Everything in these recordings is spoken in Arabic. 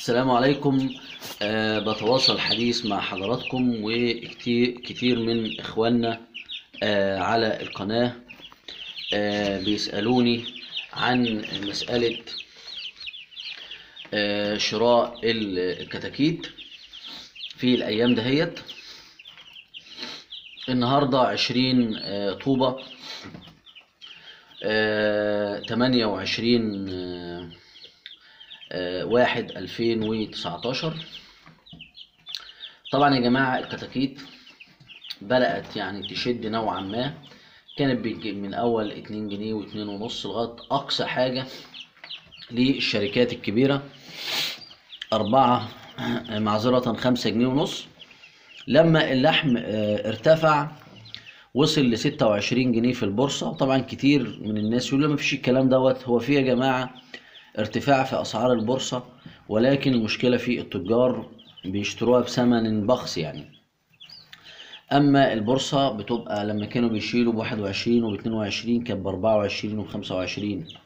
السلام عليكم. بتواصل حديث مع حضراتكم، وكتير من إخواننا على القناة بيسألوني عن مسألة شراء الكتاكيت في الأيام دهيت. النهاردة 20 طوبة 28 1/2019. طبعا يا جماعة الكتاكيت بدأت يعني تشد نوعا ما، كانت بتجي من أول 2 جنيه و2.5 لغاية أقصى حاجة للشركات الكبيرة 5 جنيه ونص. لما اللحم ارتفع وصل ل26 جنيه في البورصة. طبعا كتير من الناس يقولوا ما فيش الكلام دوت. هو في يا جماعة ارتفاع في أسعار البورصة، ولكن المشكلة في التجار بيشتروها بثمن بخس يعني. أما البورصة بتبقى لما كانوا بيشيلوا ب21 وب22 كانت ب24 وب25.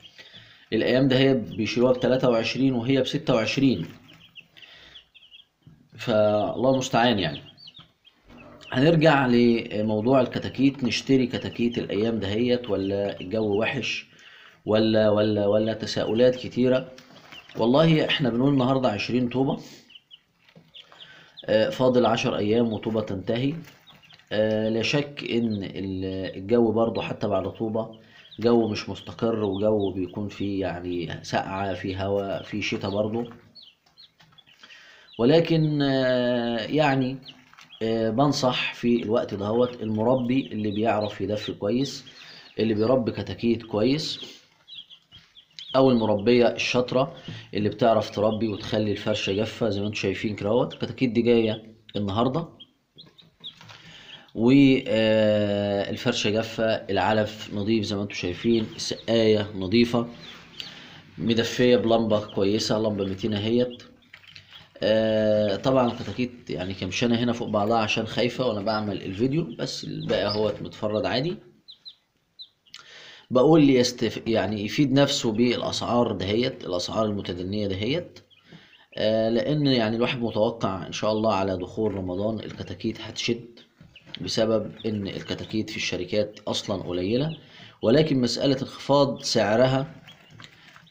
الأيام ده هي بيشيلوها ب23 وهي ب26، فالله المستعان يعني. هنرجع لموضوع الكتاكيت. نشتري كتاكيت الأيام دهيت ولا الجو وحش ولا تساؤلات كتيرة. والله احنا بنقول النهاردة 20 طوبة، فاضل 10 أيام وطوبة تنتهي. لا شك إن الجو برضو حتى بعد طوبة جو مش مستقر، وجو بيكون فيه يعني سقعة، فيه هواء، فيه شتاء برضو. ولكن يعني بنصح في الوقت دهوت المربي اللي بيعرف يدفي كويس، اللي بيربي كتاكيت كويس، او المربيه الشاطره اللي بتعرف تربي وتخلي الفرشه جافه زي ما انتم شايفين كده. الكتاكيت دي جايه النهارده والفرشه جافه، العلف نظيف زي ما انتم شايفين، السقايه نظيفه مدفيه بلمبه كويسه، لمبه 200 اهيت. طبعا الكتاكيت يعني كمشانه هنا فوق بعضها عشان خايفه وانا بعمل الفيديو، بس الباقي اهوت متفرد عادي. بقول لي يعني يفيد نفسه بالاسعار دهيت، الاسعار المتدنيه دهيت. لان يعني الواحد متوقع ان شاء الله على دخول رمضان الكتاكيت هتشد، بسبب ان الكتاكيت في الشركات اصلا قليله، ولكن مساله انخفاض سعرها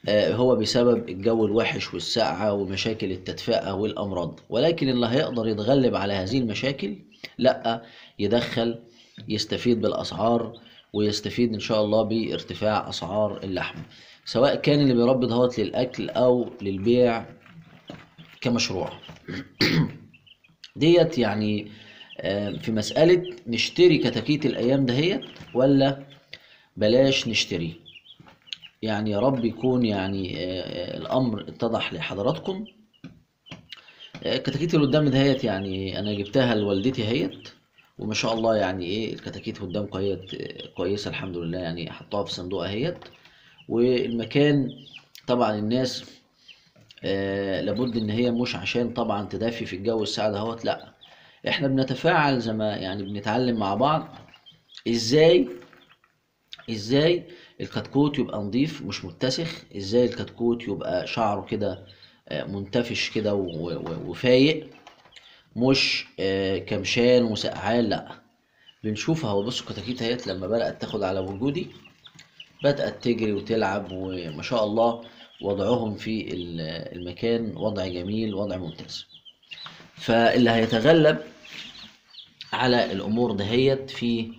هو بسبب الجو الوحش والسقعه ومشاكل التدفئه والامراض. ولكن اللي هيقدر يتغلب على هذه المشاكل لا يدخل، يستفيد بالاسعار، ويستفيد ان شاء الله بارتفاع اسعار اللحم، سواء كان اللي بيربي دهوت للاكل او للبيع كمشروع. ديت يعني في مسألة نشتري كتاكيت الأيام دهيت ولا بلاش نشتري. يعني يا رب يكون يعني الأمر اتضح لحضراتكم. الكتاكيت اللي قدام دهيت يعني أنا جبتها لوالدتي هيت، وما شاء الله يعني إيه الكتاكيت قدام كويسة الحمد لله. يعني حطوها في صندوق اهيت. والمكان طبعا الناس لابد ان هي مش عشان طبعا تدافي في الجو الساعة دهوت، لا احنا بنتفاعل زي ما يعني بنتعلم مع بعض ازاي الكتكوت يبقى نظيف مش متسخ، ازاي الكتكوت يبقى شعره كده منتفش كده وفايق، مش كمشان وسقعان. لا بنشوفها. هو بصوا الكتاكيت اهيت لما بدأت تاخد على وجودي بدأت تجري وتلعب، وما شاء الله وضعهم في المكان وضع جميل، وضع ممتاز. فاللي هيتغلب على الامور دهيت في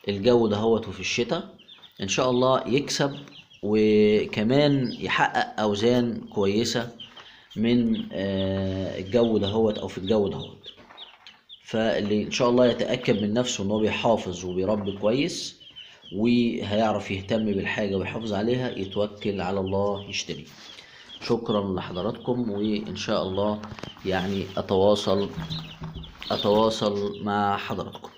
الجو دهوت وفي الشتاء ان شاء الله يكسب، وكمان يحقق اوزان كويسة من الجو دهوت او في الجو دهوت. فاللي ان شاء الله يتأكد من نفسه ان هو بيحافظ وبيربي كويس وهيعرف يهتم بالحاجة ويحافظ عليها، يتوكل على الله يشتري. شكرا لحضراتكم، وان شاء الله يعني اتواصل مع حضراتكم.